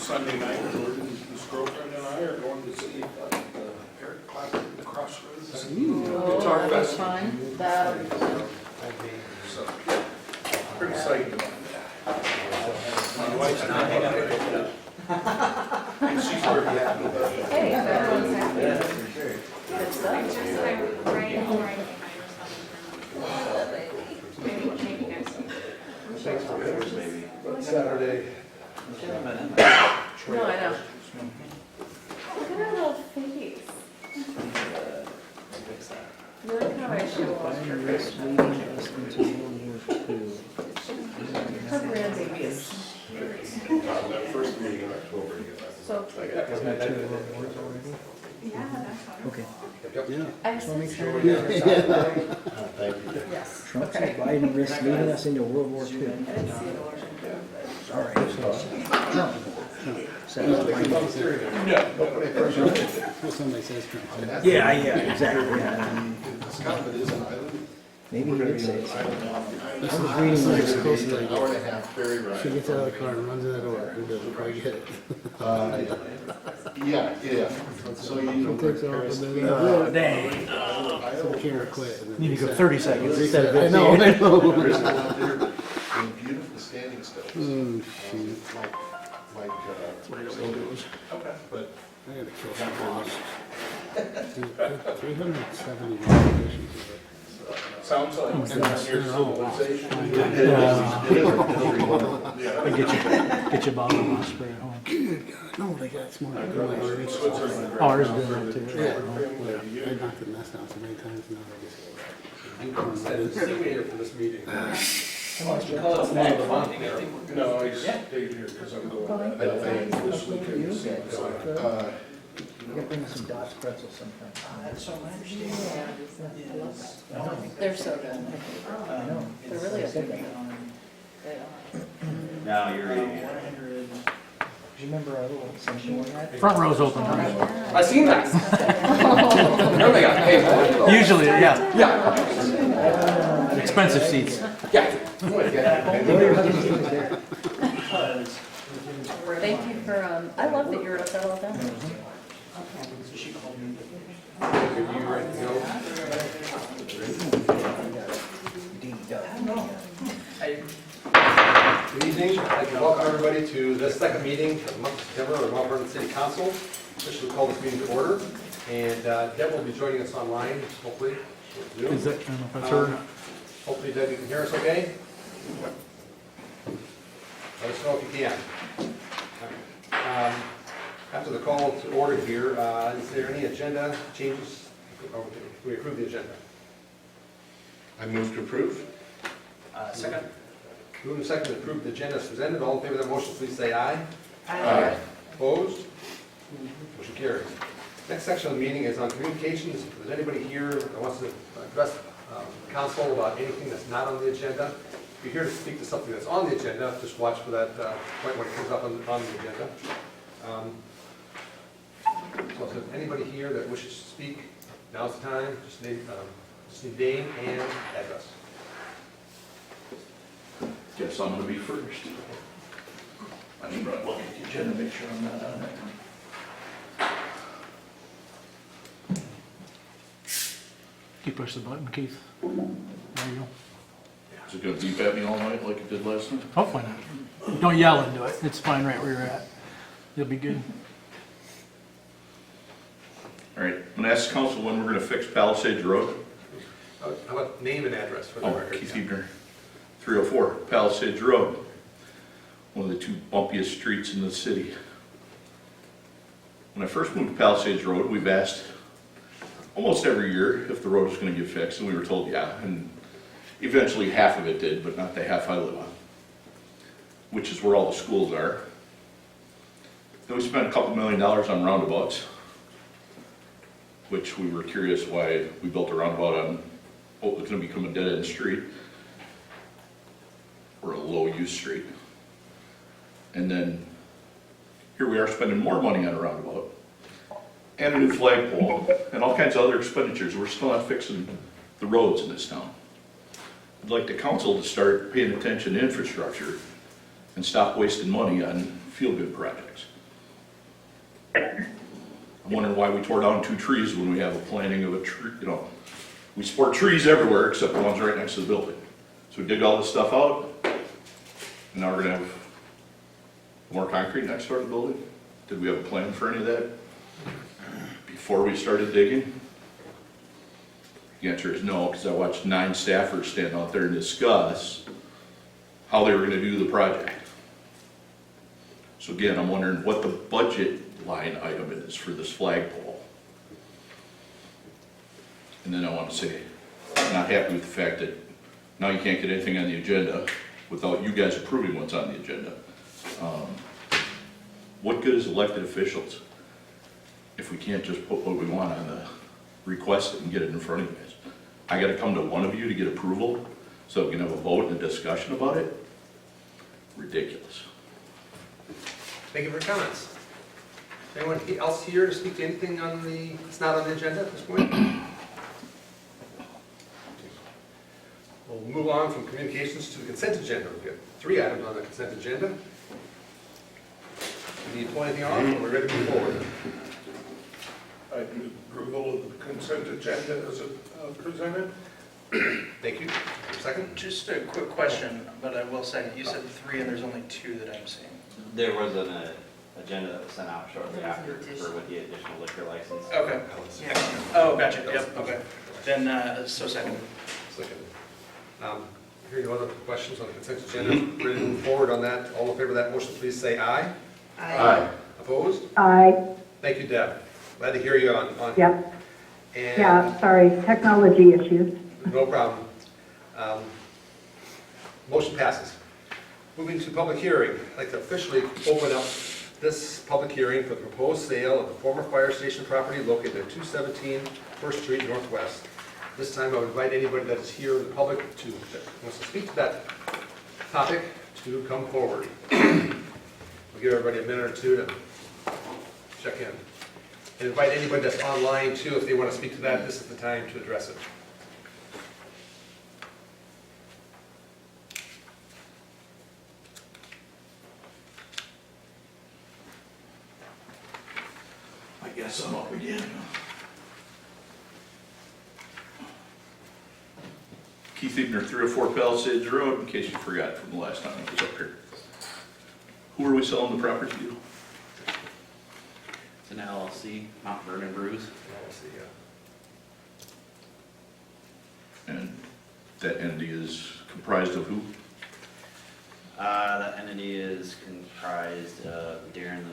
Sunday night, his girlfriend and I are going to see Eric Clapton at the Crossroads. Guitar That was Festival. fun. That, So, pretty excited about that. My wife's not and she's very happy about it. hey, everyone's happy. Good stuff. Thanks for this, maybe. But Saturday. No, I know. Look at her little face. Look how I show off her face. Her grandbaby is. That first meeting in October. So, Okay. excellent. Thank you. Yes. Trump's Okay. Biden risks leading us into World War II. I didn't see it. Sorry. Trump. Somebody says Trump. Yeah, exactly. Yeah. Scotland is an island. Maybe he did say it. This I is was reading like this. close to An like, hour and a half ferry ride. she gets out of the car and runs in the door. Who doesn't quite get it? Yeah. So you She takes off and then, Dang. so the camera quit. And then Need to go 30 seconds instead of I 15. know. There's one out there in beautiful standing stones. Oh, shoot. Like, but I gotta kill some fish. 370 violations of it. sounds like near civilization. Get your bottle of spray at home. Good God, no, they got smart. Switzerland. Ours did that too. I knocked the nest down so many times now. I just. Simulator for this meeting. No, I stayed here because I'm going this weekend. You gotta bring some Dot's pretzels sometime. They're so good. I know. They're really I said good. that. They are. Now you're eating. Do you remember our little section we had? Front row's open, right? I seen that. No, they got paid for it. Usually, yeah, Yeah, expensive seats. yeah. Thank you for, I love that you're up there all the time. Good evening. I'd like to welcome everybody to the second meeting of the month of September of Mount Vernon City Council. Officially call this meeting to order. And Deb will be joining us online, hopefully. Is that, I don't know if that's her. Hopefully, Deb, you can hear us okay? Let us know if you can. After the call to order here, is there any agenda changes? Or can we approve the agenda? I move to approve. Second. Moving second to approve the agenda as presented. All in favor of that motion, please say aye. Aye. Opposed? Motion carries. Next section of the meeting is on communications. If there's anybody here that wants to address council about anything that's not on the agenda, if you're here to speak to something that's on the agenda, just watch for that point when it comes up on the agenda. So if there's anybody here that wishes to speak, now's the time. Just need name and address. Guess I'm gonna be first. I should probably look at the agenda, make sure I'm not on it. You push the button, Keith. There you go. Is it gonna beep at me all night like it did last night? Hopefully not. Don't yell into it. It's fine right where you're at. You'll be good. All right, I'm gonna ask council when we're gonna fix Palisades Road. How about name and address for the Oh, record? Keith Ebner, 304 Palisades Road. One of the two bumpiest streets in the city. When I first moved to Palisades Road, we've asked almost every year if the road was gonna get fixed, and we were told yeah, and eventually half of it did, but not the half I live on, which is where all the schools are. Then we spent a couple $2 million on roundabouts, which we were curious why we built a roundabout on what was gonna become a dead-end street, or a low-use street. And then, here we are spending more money on a roundabout, and a new flagpole, and all kinds of other expenditures. We're still not fixing the roads in this town. I'd like the council to start paying attention to infrastructure and stop wasting money on feel-good projects. I'm wondering why we tore down 2 trees when we have a planting of a tree, you know. We support trees everywhere except the ones right next to the building. So we dig all this stuff out, and now we're gonna have more concrete next door to the building? Did we have a plan for any of that before we started digging? The answer is no, because I watched 9 staffers stand out there and discuss how they were gonna do the project. So again, I'm wondering what the budget line item is for this flagpole. And then I want to say, I'm not happy with the fact that now you can't get anything on the agenda without you guys approving what's on the agenda. What good is elected officials if we can't just put what we want on the request and get it in front of you guys? I gotta come to one of you to get approval so we can have a vote and a discussion about it? Ridiculous. Thank you for your comments. Anyone else here to speak to anything that's not on the agenda at this point? We'll move on from communications to the consent agenda. We've got 3 items on the consent agenda. Need to pull anything off, or we're ready to move forward? I move approval of the consent agenda as presented. Thank you. Second? Just a quick question, but I will say, you said 3 and there's only 2 that I'm seeing. There was an agenda that was sent out shortly after with the additional liquor license. Okay. Oh, gotcha, yep, okay. Then, so second. Second. Hearing no other questions on the consent agenda, ready to move forward on that. All in favor of that motion, please say aye. Aye. Opposed? Aye, Thank you, Deb. Glad to hear you on. yep, And yeah, sorry, technology issues. no problem. Motion passes. Moving to public hearing, I'd like to officially open up this public hearing for the proposed sale of the former fire station property located at 217 First Street Northwest. This time I would invite anybody that is here in the public that wants to speak to that topic to come forward. We'll give everybody a minute or 2 to check in. And invite anybody that's online too, if they want to speak to that, this is the time to address it. I guess I'm up again. Keith Ebner, 304 Palisades Road, in case you forgot from the last time I was up here. Who are we selling the property to? It's an LLC, Mount Vernon Brews. Let's see, And that entity is comprised of who? That entity is comprised of Darren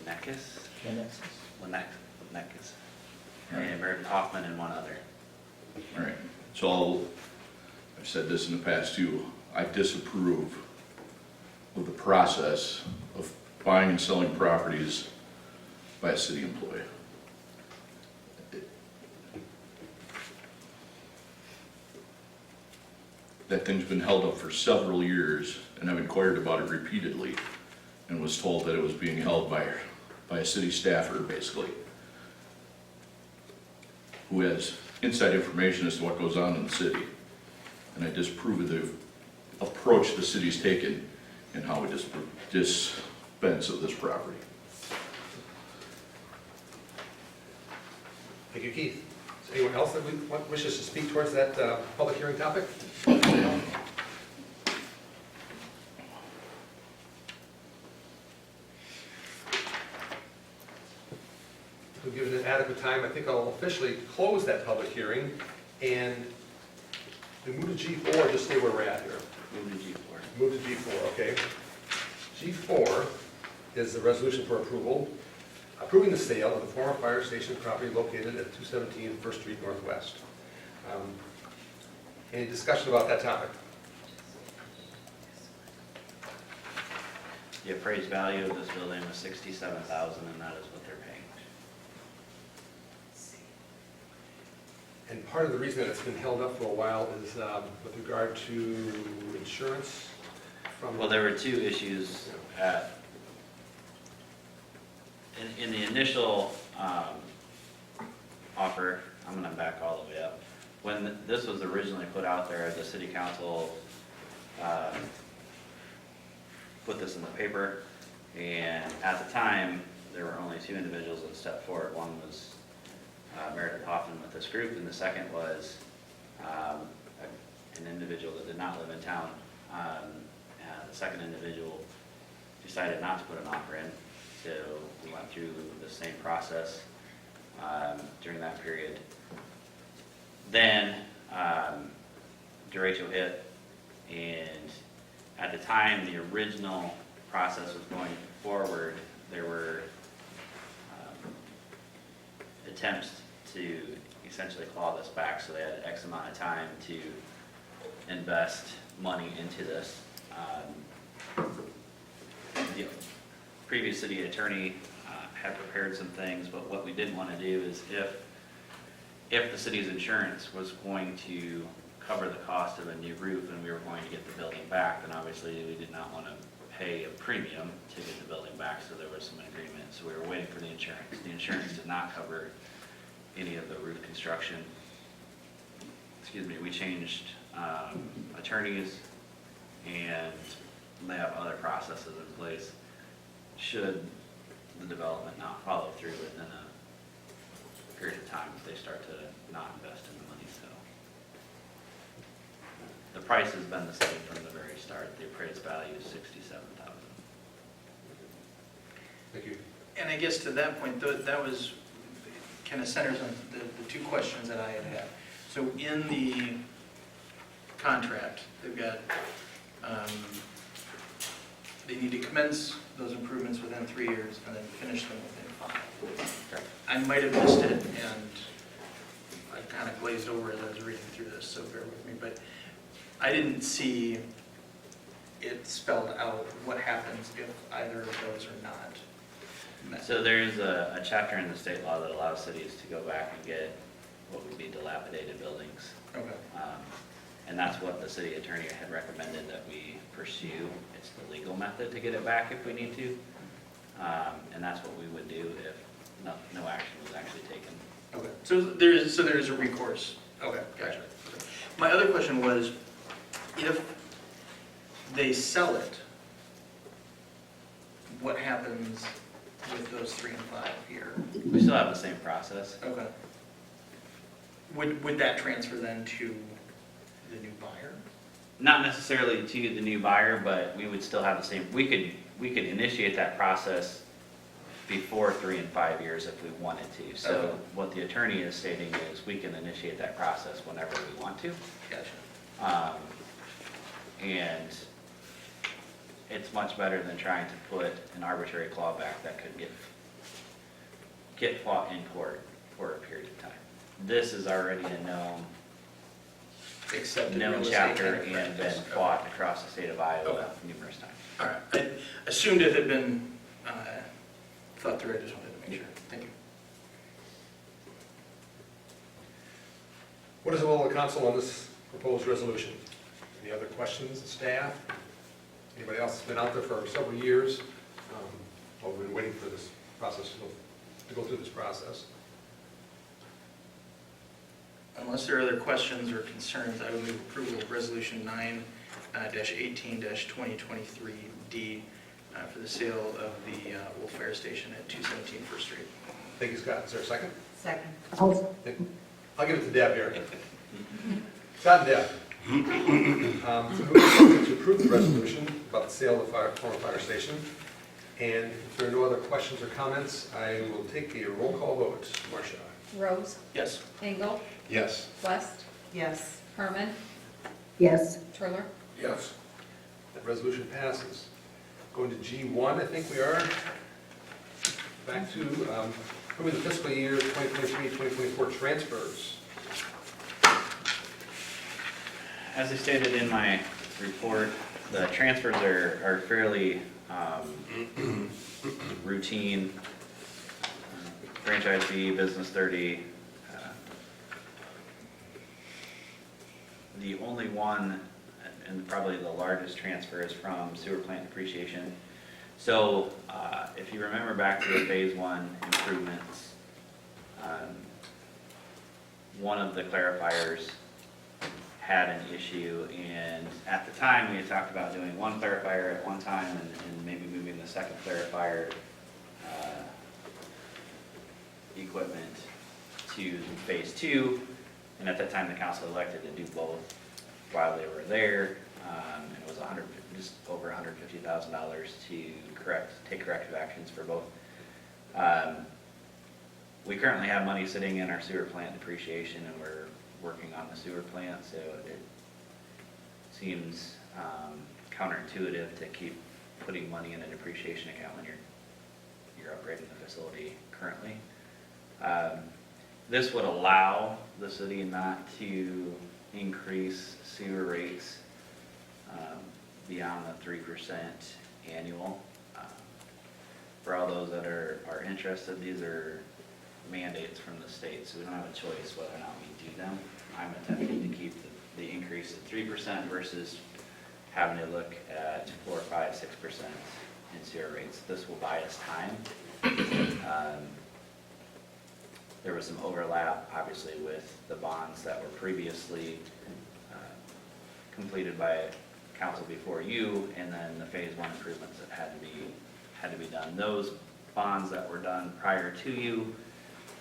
Lenekis, and Merton Hoffman and one other. All right, so I've said this in the past too, I disapprove of the process of buying and selling properties by a city employee. That thing's been held up for several years, and I've inquired about it repeatedly, and was told that it was being held by a city staffer, basically, who has inside information as to what goes on in the city. And I disapprove of the approach the city's taken in how we dispense of this property. Thank you, Keith. Is anyone else that wishes to speak towards that public hearing topic? We've given it adequate time. I think I'll officially close that public hearing and we move to G4, just stay where we're at here. Moving G4. Move to G4, okay. G4 is the resolution for approval, approving the sale of the former fire station property located at 217 First Street Northwest. Any discussion about that topic? The appraised value of this building was $67,000, and that is what they're paying. And part of the reason that it's been held up for a while is with regard to insurance from... Well, there were 2 issues in the initial offer. I'm going to back all the way up. When this was originally put out there, the city council put this in the paper, and at the time, there were only two individuals that stepped forward. One was Meredith Hoffman with this group, and the second was an individual that did not live in town. The second individual decided not to put an offer in, so we went through the same process during that period. Then derecho hit, and at the time the original process was going forward, there were attempts to essentially claw this back, so they had X amount of time to invest money into this. The previous city attorney had prepared some things, but what we didn't want to do is if the city's insurance was going to cover the cost of a new roof and we were going to get the building back, then obviously we did not want to pay a premium to get the building back, so there was some agreement. So we were waiting for the insurance. The insurance did not cover any of the roof construction. Excuse me, we changed attorneys, and they have other processes in place should the development not follow through within a period of time if they start to not invest in the money. So the price has been the same from the very start. The appraised value is $67,000. Thank you. And I guess to that point, that was kind of centers on the two questions that I had. So in the contract, they've got, they need to commence those improvements within 3 years and then finish them within 5. I might have missed it, and I kind of glazed over as I was reading through this, so bear with me. But I didn't see it spelled out what happens if either of those are not met. So there's a chapter in the state law that allows cities to go back and get what would be dilapidated buildings. Okay. And that's what the city attorney had recommended that we pursue. It's the legal method to get it back if we need to. And that's what we would do if no action was actually taken. Okay, so there is a recourse. Okay, gotcha. Okay. My other question was, if they sell it, what happens with those 3 and 5 here? We still have the same process. Okay. Would that transfer then to the new buyer? Not necessarily to the new buyer, but we would still have the same, we could initiate that process before 3 and 5 years if we wanted to. So Okay. what the attorney is stating is we can initiate that process whenever we want to. Gotcha. And it's much better than trying to put an arbitrary clawback that could get fought in court for a period of time. This is already a known Accepted known real estate chapter kind of and been practice. fought across the state of Iowa Okay. numerous times. All right, I assumed it had been thought through, I just wanted to make sure. Thank you. What is the will of the council on this proposed resolution? Any other questions, staff? Anybody else that's been out there for several years? Well, we've been waiting for this process to go through this process. Unless there are other questions or concerns, I would move approval of Resolution 9-18-2023D for the sale of the Wolf Fire Station at 217 First Street. Thank you, Scott. Is there a second? Second. I'll give it to Deb here. Scott and Deb. To approve the resolution about the sale of the former fire station. And if there are no other questions or comments, I will take a roll call vote. Marcia? Rose, Yes. Engel, Yes. West, Yes. Herman, Yes. Turler. Yes. That resolution passes. Going to G1, I think we are. Back to approving the fiscal year 2023-2024 transfers. As I stated in my report, the transfers are fairly routine. Franchise fee, business 30. The only one, and probably the largest transfer, is from sewer plant depreciation. So if you remember back to the phase 1 improvements, one of the clarifiers had an issue, and at the time we had talked about doing one clarifier at one time and maybe moving the second clarifier equipment to phase two. And at that time, the council elected to do both while they were there. And it was just over $150,000 to take corrective actions for both. We currently have money sitting in our sewer plant depreciation, and we're working on the sewer plant, so it seems counterintuitive to keep putting money in a depreciation account when you're upgrading the facility currently. This would allow the city not to increase sewer rates beyond the 3% annual. For all those that are interested, these are mandates from the state, so we don't have a choice whether or not we do them. I'm attempting to keep the increase at 3% versus having to look at 4, 5, 6% in sewer rates. This will buy us time. There was some overlap, obviously, with the bonds that were previously completed by council before you, and then the phase one improvements that had to be done. Those bonds that were done prior to you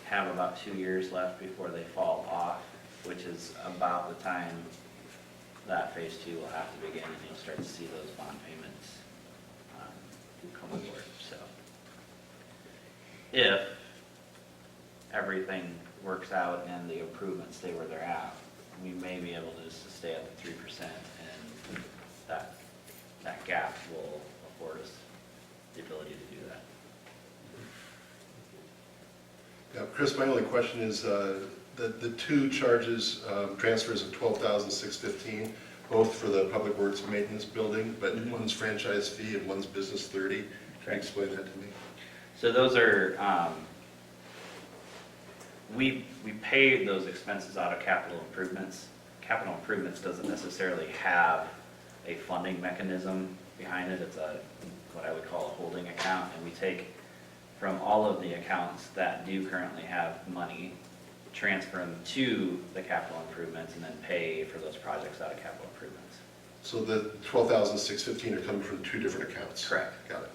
have about 2 years left before they fall off, which is about the time that phase two will have to begin, and you'll start to see those bond payments come aboard. So if everything works out and the improvements stay where they're at, we may be able to just stay at the 3%, and that gap will afford us the ability to do that. Yeah, Chris, my only question is the two charges, transfers of $12,615, both for the Public Works Maintenance Building, but one's franchise fee and one's Business 30. Can you explain that to me? So those are, we paid those expenses out of capital improvements. Capital improvements doesn't necessarily have a funding mechanism behind it. It's what I would call a holding account, and we take from all of the accounts that do currently have money, transfer them to the capital improvements, and then pay for those projects out of capital improvements. So the $12,615 are coming from two different accounts? Correct. Got it.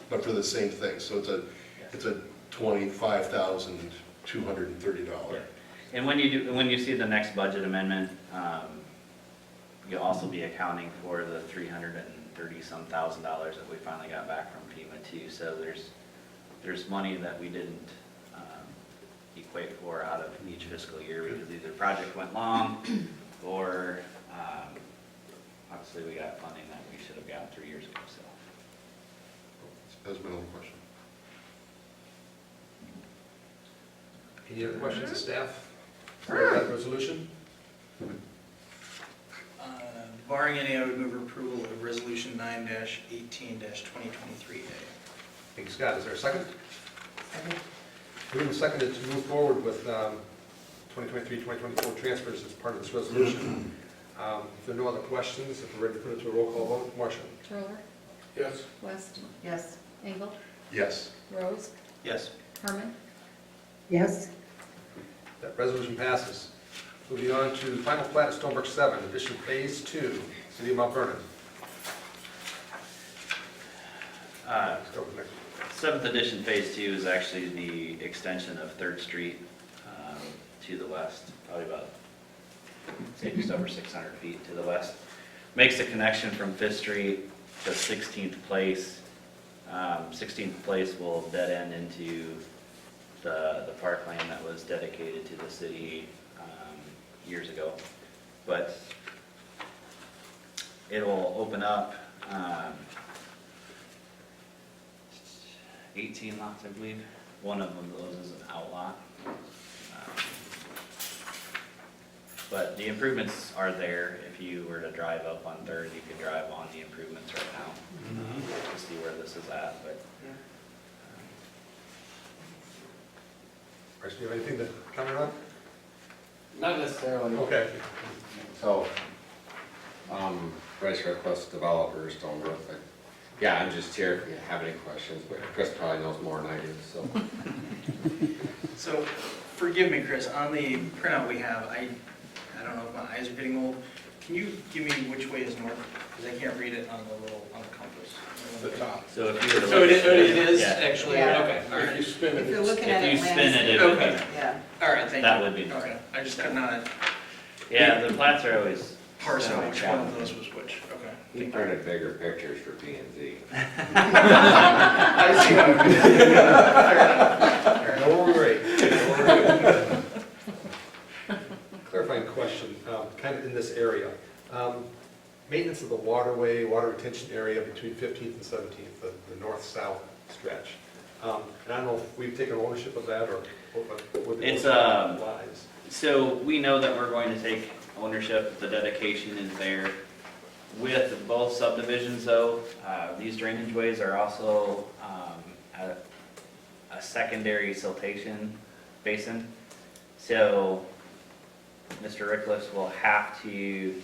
But for the same thing, so it's a $25,230. Yeah. And when you see the next budget amendment, you'll also be accounting for the $330-some thousand that we finally got back from FEMA too. So there's money that we didn't equate for out of each fiscal year because either project went long or obviously we got funding that we should have gotten 3 years ago. So That was my only question. Any other questions of staff for that resolution? Barring any, I would move approval of Resolution 9-18-2023A. Thank you, Scott. Is there a second? Moving and seconded to move forward with 2023-2024 transfers as part of this resolution. If there are no other questions, if we're ready to put it to a roll call vote, Marcia? Troller, Yes. West, Yes. Engel, Yes. Rose, Yes. Herman, Yes. That resolution passes. Moving on to the final plat of Stonebrook 7, addition phase 2, City of Mount Vernon. Let's go with the next. 7th edition phase 2 is actually the extension of 3rd Street to the west, probably about just over 600 feet to the west. Makes the connection from 5th Street to 16th Place. 16th Place will dead end into the parkland that was dedicated to the city years ago. But it will open up 18 lots, I believe. One of them, those is an outlot. But the improvements are there. If you were to drive up on 3rd, you could drive on the improvements right now to see where this is at. But Bryce, do you have anything to comment on? Not necessarily. Okay. So, Bryce Request Developer, Stonebrook, but yeah, I'm just here if you have any questions, but Chris probably knows more than I do, so. So, forgive me, Chris, on the printout we have, I don't know if my eyes are getting old. Can you give me which way is north? Because I can't read it on the compass. The top. So if you were to So look it is yeah. actually, Yeah. okay, all If right. you spin it, If you're it's, looking at If it. you spin it, landscape, it would be, Okay. Yeah. All right, thank you. that would be north. Okay, I just could not Yeah, the plats are always. parse out which one of semi-challenging. those was which, okay. He printed bigger pictures for P and Z. I see how it is. Fair enough. No worry. Clarifying question, kind of in this area. Maintenance of the waterway, water retention area between 15th and 17th, the north-south stretch. And I don't know if we've taken ownership of that or what the It's, lies. So we know that we're going to take ownership, the dedication is there. With both subdivisions though, these drainage ways are also a secondary siltation basin. So Mr. Rickless will have to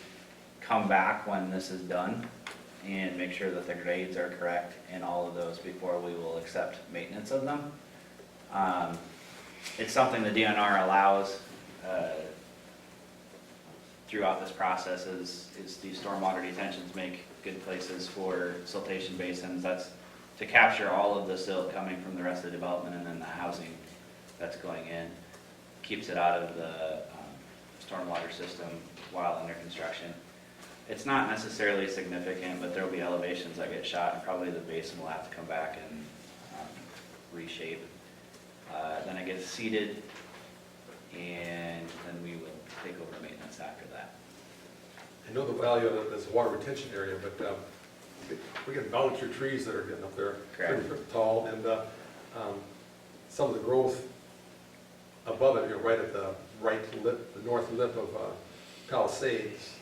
come back when this is done and make sure that the grades are correct in all of those before we will accept maintenance of them. It's something the DNR allows throughout this process is these stormwater detentions make good places for siltation basins. That's to capture all of the silt coming from the rest of the development and then the housing that's going in. Keeps it out of the stormwater system while under construction. It's not necessarily significant, but there'll be elevations that get shot and probably the basin will have to come back and reshape. Then it gets seeded and then we will take over maintenance after that. I know the value of this water retention area, but we're getting volunteer trees that are getting up there. Correct. Pretty tall, and some of the growth above it, right at the right lip, the north lip of Palisades,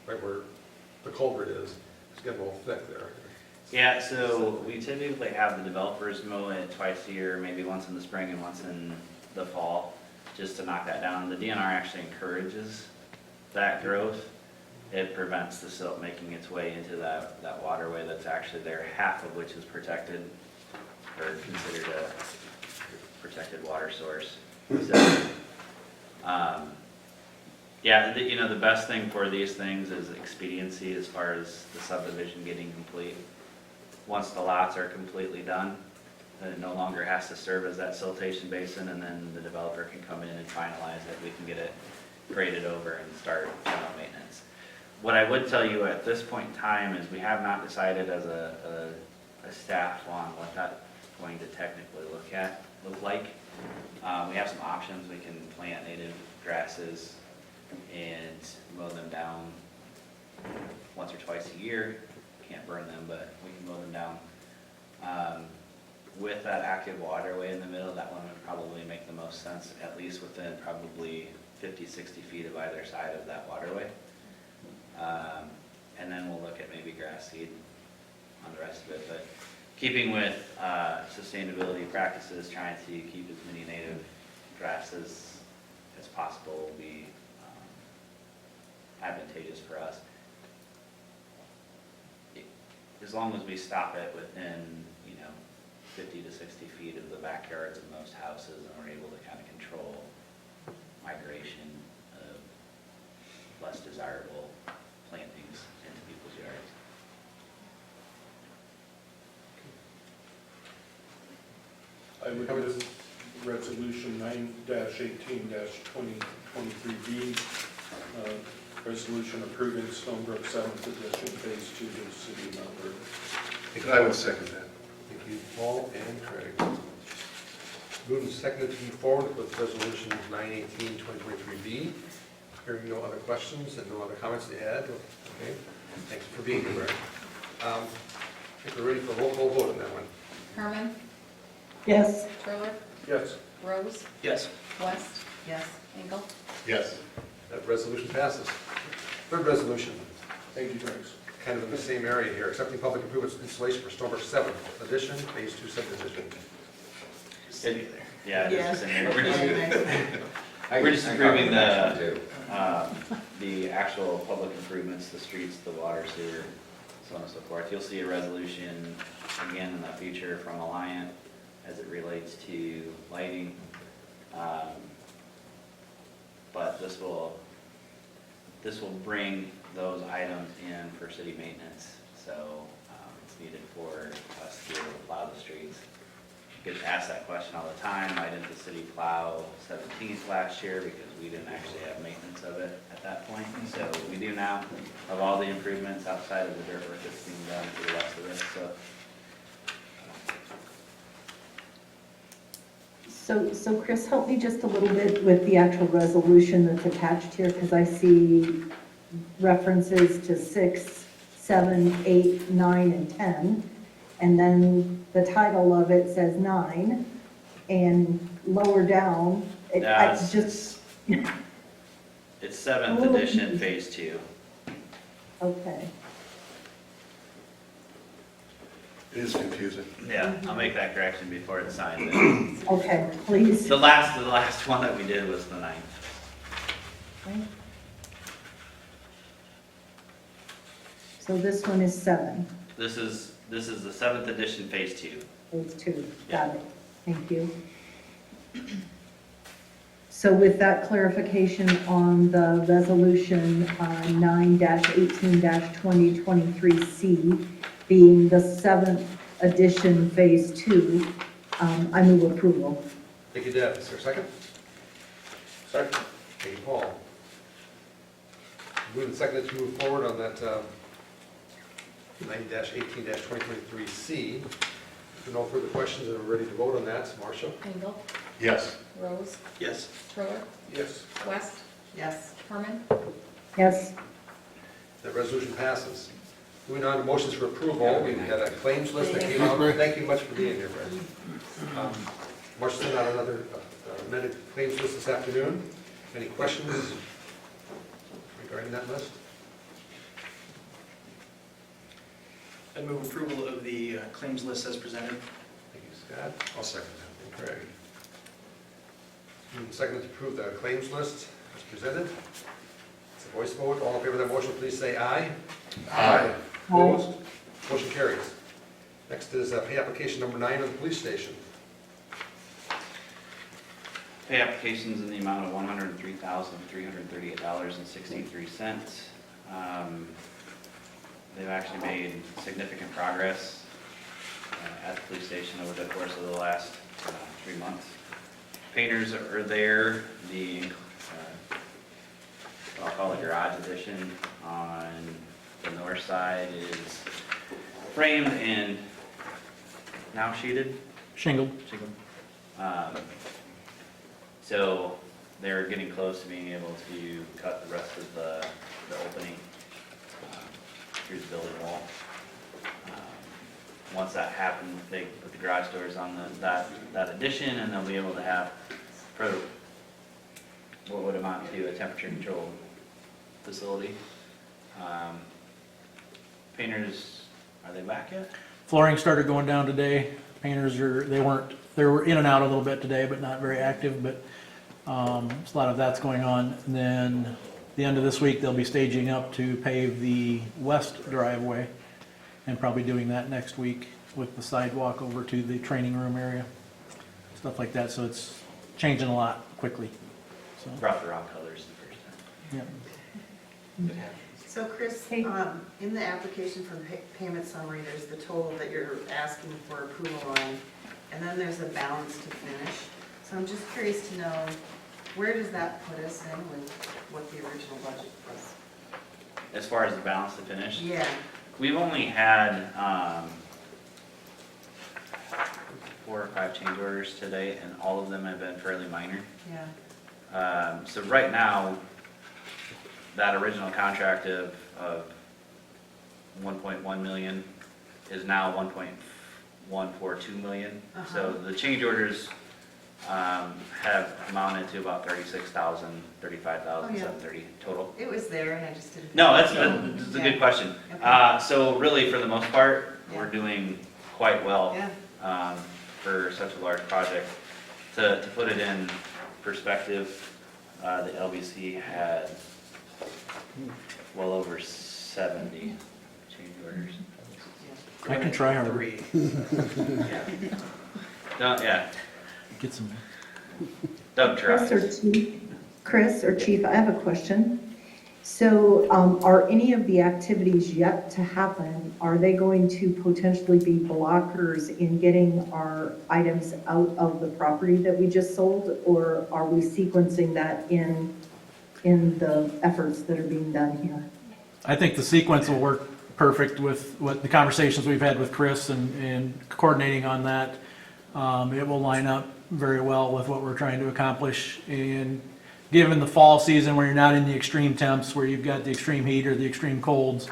right where the culvert is, it's getting a little thick there. Yeah, so we typically have the developers mow it twice a year, maybe once in the spring and once in the fall, just to knock that down. The DNR actually encourages that growth. It prevents the silt making its way into that waterway that's actually there, half of which is protected or considered a protected water source. So, yeah, the best thing for these things is expediency as far as the subdivision getting complete. Once the lots are completely done, then it no longer has to serve as that siltation basin, and then the developer can come in and finalize it. We can get it graded over and start general maintenance. What I would tell you at this point in time is we have not decided as a staff on what that's going to technically look like. We have some options. We can plant native grasses and mow them down once or twice a year. Can't burn them, but we can mow them down. With that active waterway in the middle, that one would probably make the most sense, at least within probably 50, 60 feet of either side of that waterway. And then we'll look at maybe grass seed on the rest of it. But keeping with sustainability practices, trying to keep as many native grasses as possible will be advantageous for us. As long as we stop it within, 50 to 60 feet of the backyards of most houses, and we're able to kind of control migration of less desirable plantings into people's yards. I would move resolution 9-18-2023B, resolution approving Stonebrook 7th edition phase 2 to the city of Mount Vernon. And I would second that. Thank you, Paul and Craig. Moved and seconded to move forward with resolution 9/18/2023B. Hearing no other questions and no other comments to add. Okay, thanks for being here, Brad. I think we're ready for a roll call vote on that one. Herman, Yes. Turler, Yes. Rose, Yes. West, Yes. Engel. Yes. That resolution passes. Third resolution, Thank you, Trace. kind of in the same area here, accepting public improvements installation for Stonebrook 7th edition, phase 2 subdivision. Yeah, it is in there. We're just- I- We're just I approving got that the, too. the actual public improvements, the streets, the water, sewer, so on and so forth. You'll see a resolution again in the future from Alliant as it relates to lighting. But this will bring those items in for city maintenance. So it's needed for us streets. Get asked that question all the time, why didn't the city plow 17th last year? Because we didn't actually have maintenance of it at that point. So we do now, of all the improvements outside of the dirt work that's being done for the rest of it, so. So Chris, help me just a little bit with the actual resolution that's attached here, because I see references to 6, 7, 8, 9, and 10. And then the title of it says 9, and lower down, I That's just, It's 7th A little edition, confusing. phase 2. okay. It is confusing. Yeah, I'll make that correction before it's signed. Okay, please. The last one that we did was the 9th. So this one is 7, This is the 7th edition, phase 2. phase 2, got it, thank you. So with that clarification on the resolution 9-18-2023C being the 7th edition, phase 2, I move approval. Thank you, Deb. Is there a second? Second. Thank you, Paul. Moving second to move forward on that 9-18-2023C. If there are no further questions and we're ready to vote on that, Marcia? Engel, Yes. Rose, Yes. Schroeder, Yes. West. Yes. Herman. Yes, That resolution passes. Moving on to motions for approval, we had a claims list that came out. Thank you much for being here, Brad. Marcia sent out another amended claims list this afternoon. Any questions regarding that list? I move approval of the claims list as presented. Thank you, Scott. I'll second And Craig. Moving second to approve the claims list as presented. It's a voice vote. All in favor of that motion, please say aye. that. Aye. Opposed? Motion carries. Next is pay application number 9 on the police station. Pay applications in the amount of $103,338.63. They've actually made significant progress at the police station over the course of the last 3 months. Painters are there. The, I'll call it garage addition on the north side is framed and now sheeted. Shingled. So they're getting close to being able to cut the rest of the opening through the building wall. Once that happens, they put the garage doors on that addition, and they'll be able to have for what would amount to a temperature controlled facility. Painters, are they back yet? Flooring started going down today. Painters they were in and out a little bit today, but not very active, but a lot of that's going on. And then the end of this week, they'll be staging up to pave the west driveway and probably doing that next week with the sidewalk over to the training room area, stuff like that. So it's changing a lot quickly. So, Brought the wrong colors the first time. yeah. So Chris, Hey. in the application for payment summary, there's the total that you're asking for approval on, and then there's a balance to finish. So I'm just curious to know, where does that put us in with what the original budget was? As far as the balance to finish, Yeah, we've only had 4 or 5 change orders today, and all of them have been fairly minor. yeah, So right now, that original contract of 1.1 million is now 1.142 million. So the change orders have amounted to about 36,000, 35,730 total. it was there and I just didn't. No, that's a good question. Okay. So really, for the most part, Yeah. we're doing quite well Yeah, for such a large project. To put it in perspective, the LBC had well over 70 change orders. I can try harder. 3. Yeah, Get some. Doug Chris tries. or Chief, I have a question. So are any of the activities yet to happen, are they going to potentially be blockers in getting our items out of the property that we just sold? Or are we sequencing that in the efforts that are being done here? I think the sequence will work perfect with what the conversations we've had with Chris and coordinating on that. It will line up very well with what we're trying to accomplish. And given the fall season where you're not in the extreme temps, where you've got the extreme heat or the extreme colds,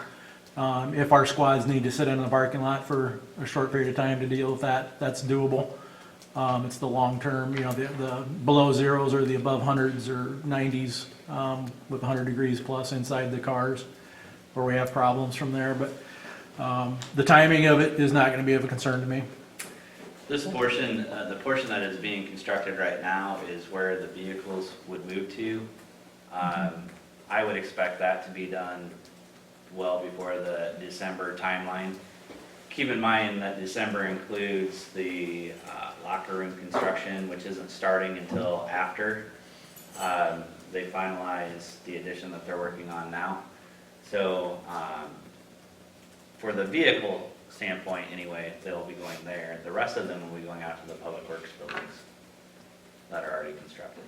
if our squads need to sit in the parking lot for a short period of time to deal with that, that's doable. It's the long term, the below zeros or the above hundreds or 90s with 100 degrees plus inside the cars where we have problems from there. But the timing of it is not going to be of a concern to me. This portion, the portion that is being constructed right now is where the vehicles would move to. I would expect that to be done well before the December timeline. Keep in mind that December includes the locker room construction, which isn't starting until after they finalize the addition that they're working on now. So for the vehicle standpoint anyway, they'll be going there. The rest of them will be going out to the public works buildings that are already constructed.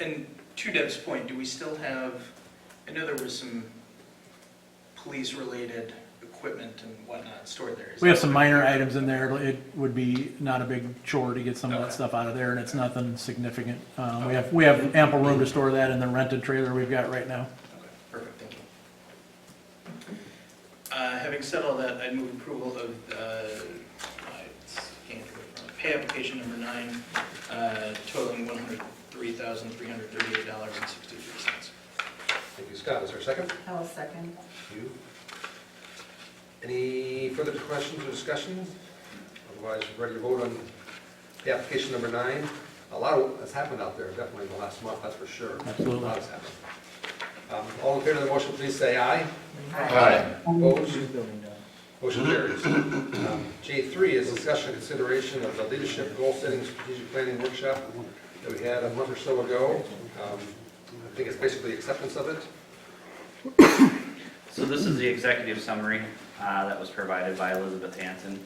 And to Deb's point, do we still have, I know there was some police-related equipment and whatnot stored there. Is We have that some what- minor items in there. It would be not a big chore to get some of that Okay. stuff out of there, and it's nothing significant. We have ample room to store that in the rented trailer we've got right now. Okay, perfect, thank you. Having said all that, I'd move approval of, pay application number 9, totaling $103,338.63. Thank you, Scott. Is there a second? I will second. Thank you. Any further questions or discussions? Otherwise, ready to vote on the application number 9. A lot has happened out there, definitely in the last month, that's for sure. Absolutely. A lot has happened. All in favor of the motion, please say aye. Aye. Opposed? Motion carries. J3 is discussion and consideration of the leadership goal setting strategic planning workshop that we had a month or so ago. I think it's basically acceptance of it. So this is the executive summary that was provided by Elizabeth Hanson.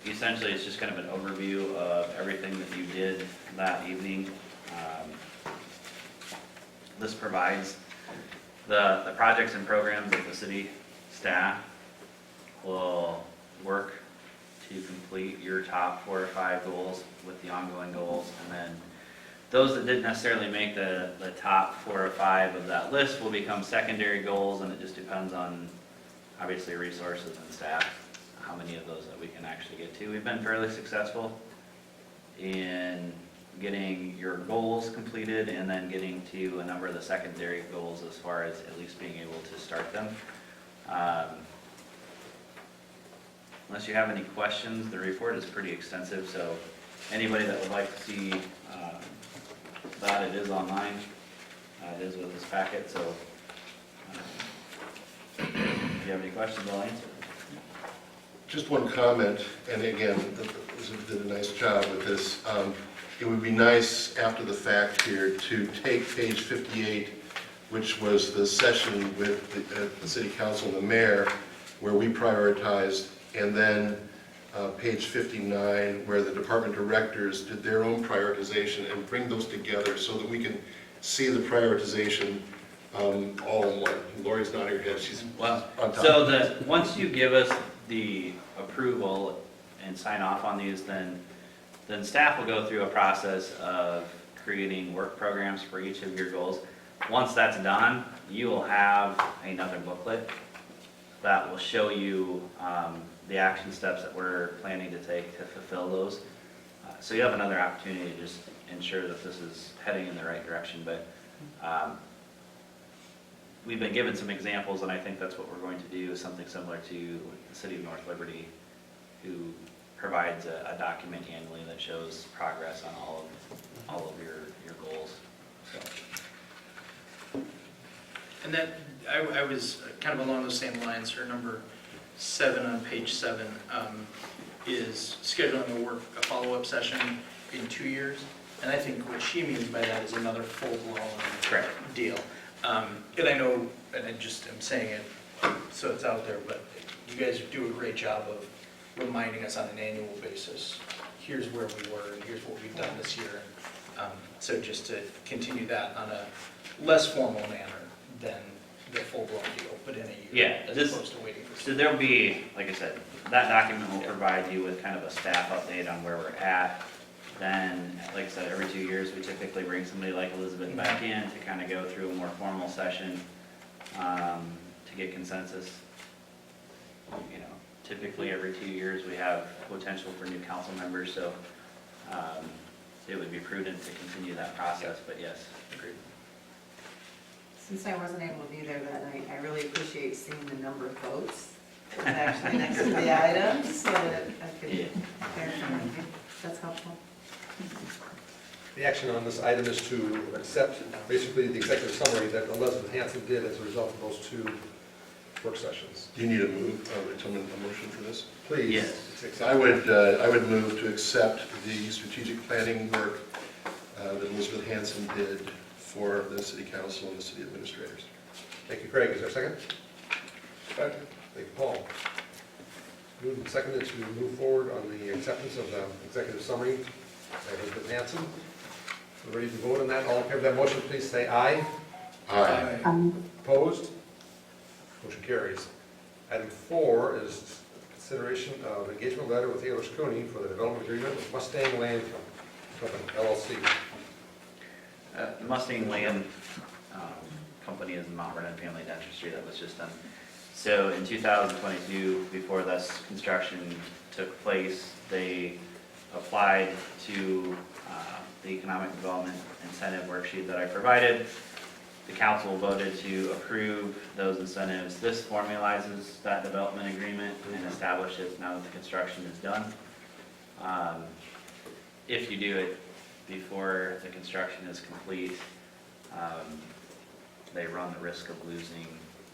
Essentially, it's just kind of an overview of everything that you did that evening. This provides the projects and programs that the city staff will work to complete your top 4 or 5 goals with the ongoing goals. And then those that didn't necessarily make the top 4 or 5 of that list will become secondary goals, and it just depends on, obviously, resources and staff, how many of those that we can actually get to. We've been fairly successful in getting your goals completed and then getting to a number of the secondary goals as far as at least being able to start them. Unless you have any questions, the report is pretty extensive, so anybody that would like to see that, it is online. It is with this packet, so if you have any questions, I'll answer. Just one comment, and again, Elizabeth did a nice job with this. It would be nice after the fact here to take page 58, which was the session with the city council and the mayor, where we prioritized, and then page 59, where the department directors did their own prioritization, and bring those together so that we can see the prioritization all in one. Lori's nodding her head, she's Well, on top. so that once you give us the approval and sign off on these, then staff will go through a process of creating work programs for each of your goals. Once that's done, you will have another booklet that will show you the action steps that we're planning to take to fulfill those. So you have another opportunity to just ensure that this is heading in the right direction. But we've been given some examples, and I think that's what we're going to do, is something similar to the City of North Liberty, who provides a document annually that shows progress on all of your goals. So. And that, I was kind of along those same lines. Her number 7 on page 7 is scheduling a follow-up session in 2 years. And I think what she means by that is another full-blown Correct. deal. And I know, and I just am saying it so it's out there, but you guys do a great job of reminding us on an annual basis, here's where we were and here's what we've done this year. So just to continue that on a less formal manner than the full-blown deal, but in a year. Yeah, As this- opposed to waiting for. So there'll be, like I said, that document will provide you with kind of a staff update on where we're at. Then, like I said, every 2 years, we typically bring somebody like Elizabeth back in to kind of go through a more formal session to get consensus. You know, typically every 2 years, we have potential for new council members, so it would be prudent to continue that process, but yes, agreed. Since I wasn't able to be there that night, I really appreciate seeing the number of votes that was actually next to the items, so that I could verify. That's helpful. The action on this item is to accept basically the executive summary that Elizabeth Hanson did as a result of those 2 work sessions. Do you need a motion for this? Please. Yes. I would move to accept the strategic planning work that Elizabeth Hanson did for the city council and the city administrators. Thank you, Craig. Is there a second? Second. Thank you, Paul. Moved and seconded to move forward on the acceptance of the executive summary by Elizabeth Hanson. We're ready to vote on that. All in favor of that motion, please say aye. Aye. Opposed? Motion carries. Item 4 is consideration of engagement letter with Taylor Cooney for the development agreement with Mustang Land Company, LLC. The Mustang Land Company is the Mount Vernon Family Dentistry that was just done. So in 2022, before this construction took place, they applied to the economic development incentive worksheet that I provided. The council voted to approve those incentives. This formalizes that development agreement and establishes now that the construction is done. If you do it before the construction is complete, they run the risk of losing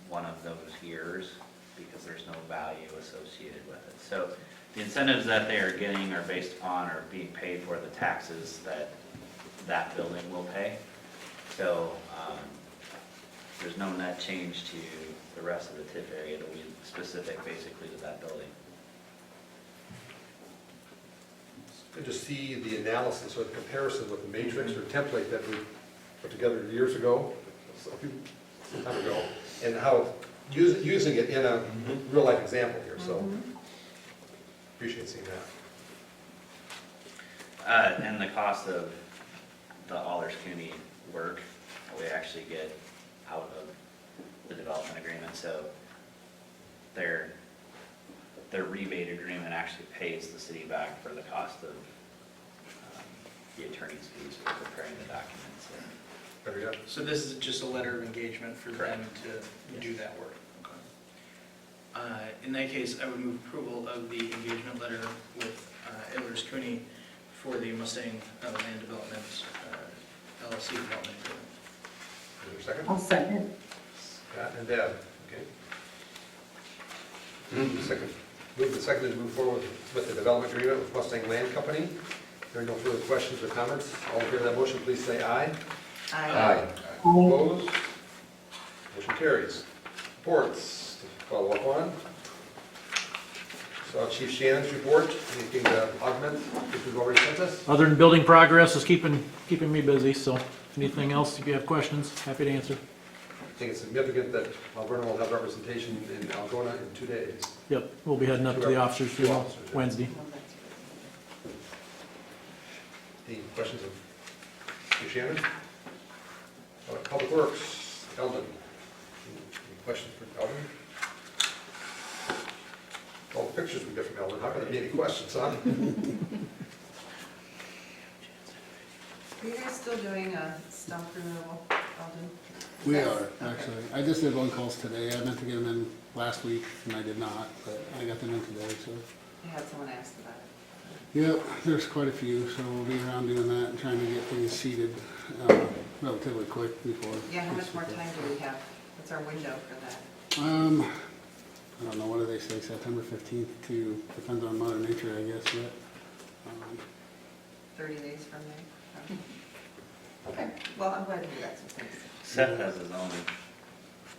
one of those years because there's no value associated with it. So the incentives that they are getting are based upon or being paid for the taxes that that building will pay. So there's no net change to the rest of the TIF area. It'll be specific basically to that building. Good to see the analysis or the comparison with the matrix or template that we put together years ago, some time ago, and how using it in a real-life example here, so appreciate seeing that. And the cost of the Allers County work, we actually get out of the development agreement, so their rebate agreement actually pays the city back for the cost of the attorney's fees for preparing the documents. Better yet. So this is just a letter of engagement for them to do that work. In that case, I would move approval of the engagement letter with Ehlers Cooney for the Mustang Land Development LLC development agreement. Is there a second? I'll second. Scott and Deb, okay. Moved and seconded to move forward with the development agreement with Mustang Land Company. There are no further questions or comments. All in favor of that motion, please say aye. Aye. Opposed? Motion carries. Reports to follow up on. So Chief Shannon's report, anything to augment if you've already sent us? Other than building progress is keeping me busy, so anything else, if you have questions, happy to answer. I think it's significant that Mount Vernon will have representation in Algona in 2 days. Yep, we'll be heading up to the officers' Two funeral officers, yeah. Wednesday. Any questions of Chief Shannon? Public Works, Eldon. Any questions for Eldon? All the pictures we get from Eldon, how can there be any questions, huh? Are you guys still doing stump removal, Alden? We are, actually. I just did 1 calls today. I meant to get them in last week, and I did not, but I got them in today, so. I had someone ask about it. Yep, there's quite a few, so we'll be around doing that and trying to get things seated relatively quick before. Yeah, how much more time do we have? What's our window for that? I don't know, what do they say, September 15th to, depends on Mother Nature, I guess, but, 30 days from there? Okay, well, I'm glad to hear that, so thanks. Sept has his own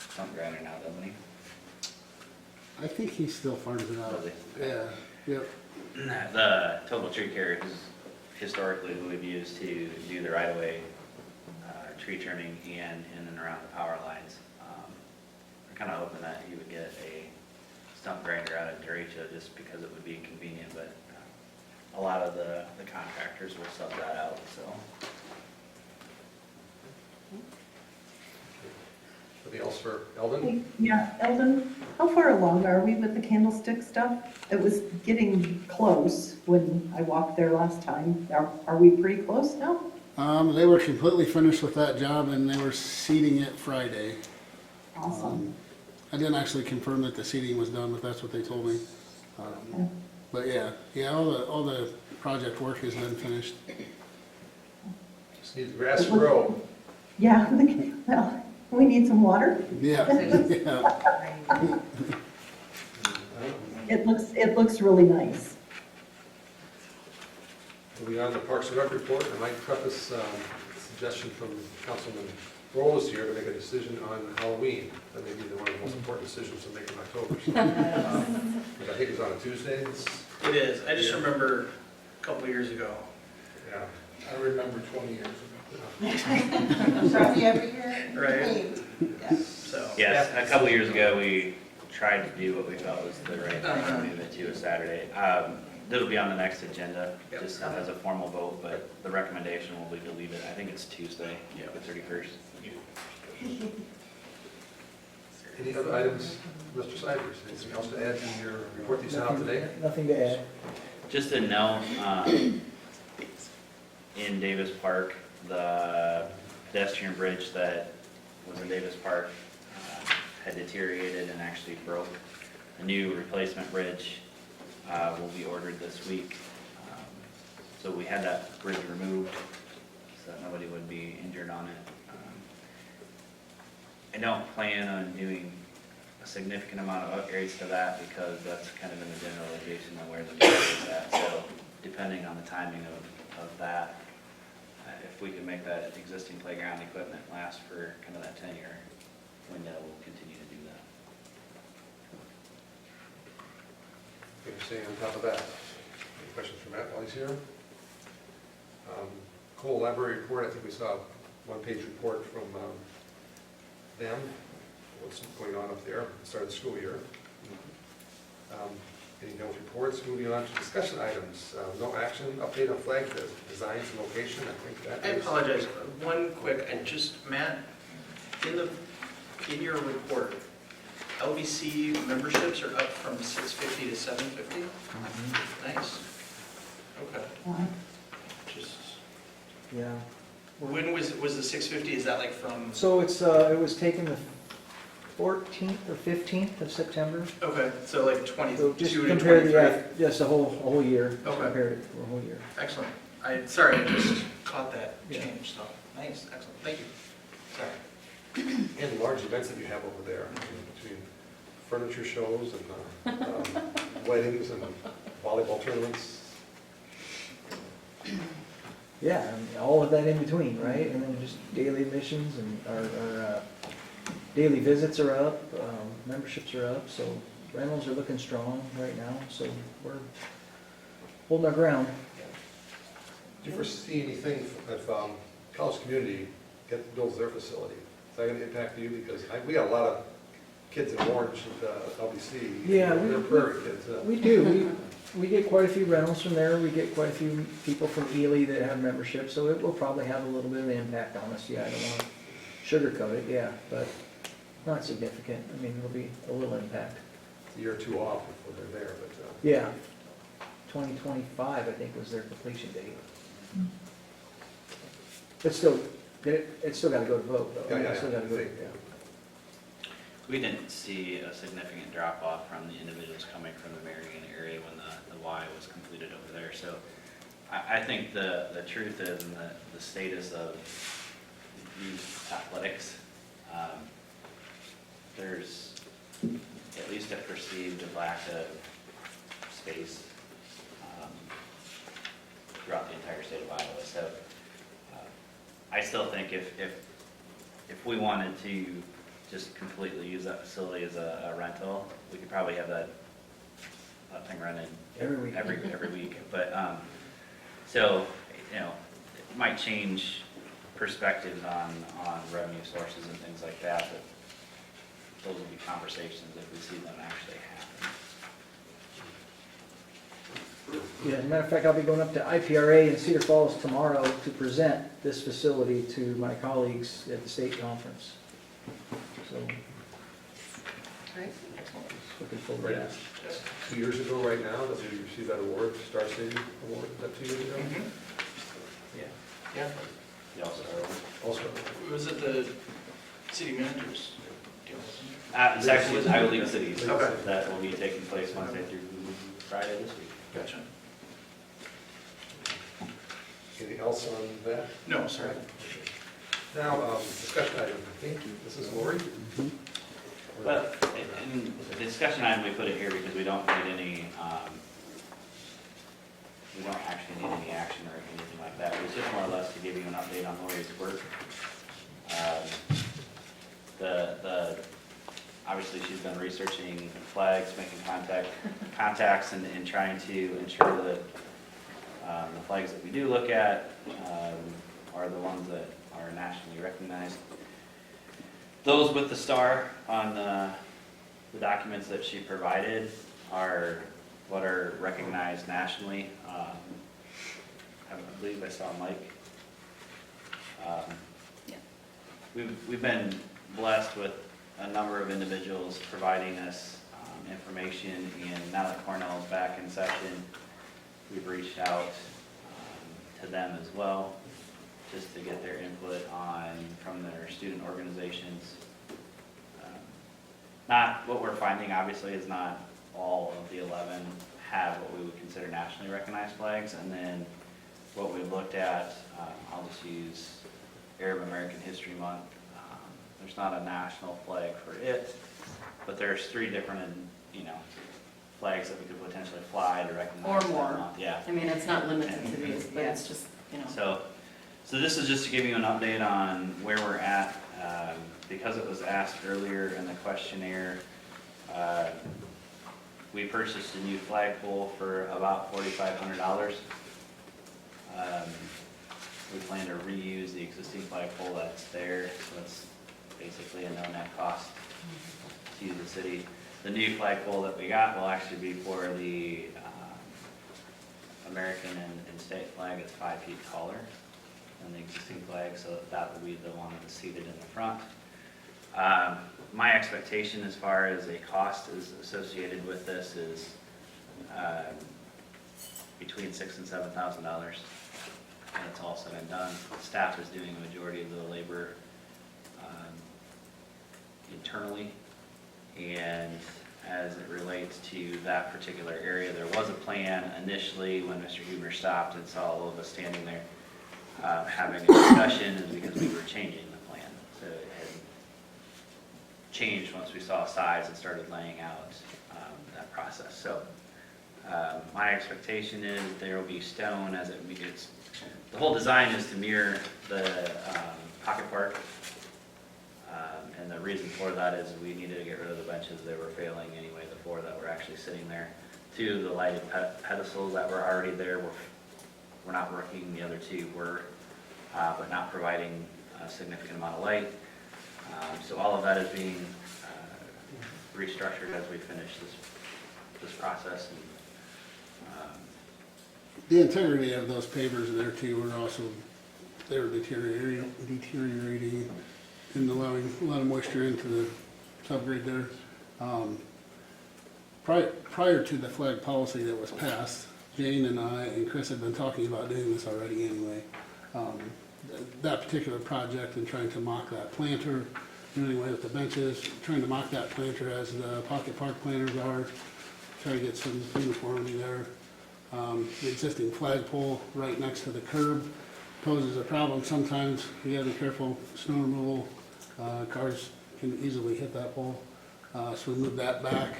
stump grinder now, doesn't he? I think he still farms it out. Does Yeah, yep. The total tree carrier is historically who we've used to do the right-of-way tree trimming and in and around the power lines. We're kind of hoping that he would get a stump grinder out of derecho just because it would be convenient, but a lot of the contractors will sub that out, so. Anything else for Eldon? Yeah, Eldon, how far along are we with the candlestick stuff? It was getting close when I walked there last time. Are we pretty close now? They were completely finished with that job and they were seeding it Friday. Awesome. I didn't actually confirm that the seeding was done, but that's what they told me. Okay. But yeah, all the project work has been finished. Just need the grass to grow. Yeah, well, we need some water. Yeah, yeah. It looks really nice. Moving on to the Parks and Rec report, I might preface suggestion from Councilman Rose here to make a decision on Halloween. That may be one of the most important decisions to make in October. Which I think is on a Tuesday. It is. I just remember a couple years ago. Yeah. I remember 20 years ago. Probably every year. Right. Yeah. So. Yes, a couple years ago, we tried to do what we felt was the right thing to move it to a Saturday. It'll be on the next agenda, Yep. just as a formal vote, but the recommendation will be to leave it, I think it's Tuesday, the 31st. Any other items, Mr. Siders? Anything else to add to your report that you sent out today? Nothing to add. Just a note, in Davis Park, the pedestrian bridge that was in Davis Park had deteriorated and actually broke. A new replacement bridge will be ordered this week. So we had that bridge removed so that nobody would be injured on it. I don't plan on doing a significant amount of upgrades to that because that's kind of in the generalization of where the bridge is at. So depending on the timing of that, if we can make that existing playground equipment last for kind of that 10-year window, we'll continue to do that. You're staying on top of that. Any questions for Matt while he's here? Cole Library report, I think we saw a one-page report from them, what's going on up there at the start of the school year. Any notes, reports? Moving on to discussion items. No action, update on flag designs and location. I think that I is. apologize. One quick, Matt, in your report, LBC memberships are up from 650 to 750? Nice. Okay. Just, Yeah. when was the 650, is that like from, So it was taken the 14th or 15th of September. okay, so like 22 So to just 23? compare just a whole year. Just Okay. Compared it for a whole year. Excellent. Sorry, I just caught that Yeah. change, so, nice, excellent, thank you. Sorry. And large events that you have over there, between furniture shows and weddings and volleyball tournaments. Yeah, and all of that in between, right? And then just daily admissions and our daily visits are up, memberships are up, so rentals are looking strong right now, so we're holding our ground. Do you foresee anything if college community builds their facility? Is that going to impact you? Because we got a lot of kids in Orange at LBC. Yeah, They're prairie kids. We do. We get quite a few rentals from there. We get quite a few people from Ely that have membership, so it will probably have a little bit of an impact on us. Yeah, I don't want to sugarcoat it, yeah, but not significant. I mean, it'll be a little impact. It's a year or two off before they're there, but Yeah, 2025, I think, was their completion date. It's still got to go to vote, though. Yeah. It's still got to go, Think. yeah. We didn't see a significant drop off from the individuals coming from the Marion area when the Y was completed over there. So I think the truth is in the status of youth athletics, there's at least a perceived lack of space throughout the entire state of Iowa. So I still think if we wanted to just completely use that facility as a rental, we could probably have that thing running Every week. every week. But, so, you know, it might change perspectives on revenue sources and things like that, but those will be conversations if we see them actually happen. Yeah, as a matter of fact, I'll be going up to IPRA in Cedar Falls tomorrow to present this facility to my colleagues at the state conference. So, Right? looking forward to that. 2 years ago right now that we received that award, Star City Award, is that 2 years ago? Yeah. You also Also, Was it the city managers deal? it's actually Iowa League of Cities. Okay. That will be taking place Wednesday through Friday this week. Gotcha. anything else on that? No, sorry. Now, discussion item, I think this is Lori. But in the discussion item, we put it here because we don't need any, we don't actually need any action or anything like that. It was just more or less to give you an update on Lori's work. Obviously, she's been researching flags, making contacts, and trying to ensure that the flags that we do look at are the ones that are nationally recognized. Those with the star on the documents that she provided are what are recognized nationally. I believe I saw Mike. We've been blessed with a number of individuals providing us information, and now that Cornell's back in session, we've reached out to them as well, just to get their input from their student organizations. Not what we're finding, obviously, is not all of the 11 have what we would consider nationally recognized flags, and then what we've looked at, I'll just use Arab American History Month. There's not a national flag for it, but there's 3 different, flags that we could potentially fly to recognize. Or more. that month. Yeah. I mean, it's not limited to these, but it's just, So this is just to give you an update on where we're at. Because it was asked earlier in the questionnaire, we purchased a new flagpole for about $4,500. We plan to reuse the existing flagpole that's there, so it's basically a no-net cost to the city. The new flagpole that we got will actually be for the American and state flag. It's 5 feet taller than the existing flag, so that will be the one that's seated in the front. My expectation as far as a cost is associated with this is between $6,000 and $7,000. And it's all said and done. Staff is doing a majority of the labor internally, and as it relates to that particular area, there was a plan initially when Mr. Huber stopped and saw all of us standing there having a discussion, is because we were changing the plan. So it had changed once we saw size and started laying out that process. So my expectation is there will be stone as it gets. The whole design is to mirror the pocket park. And the reason for that is we needed to get rid of the benches. They were failing anyway, the 4 that were actually sitting there. 2 of the lighted pedestals that were already there were not working. The other 2 were, but not providing a significant amount of light. So all of that is being restructured as we finish this process. And, The integrity of those pavers there too were also, they were deteriorating and allowing a lot of moisture into the subgrade there. Prior to the flag policy that was passed, Jane and I and Chris had been talking about doing this already anyway. That particular project and trying to mock that planter, doing away with the benches, trying to mock that planter as the pocket park planters are, try to get some uniformity there. The existing flagpole right next to the curb poses a problem. Sometimes you gotta be careful, snow removal, cars can easily hit that pole. So we moved that back.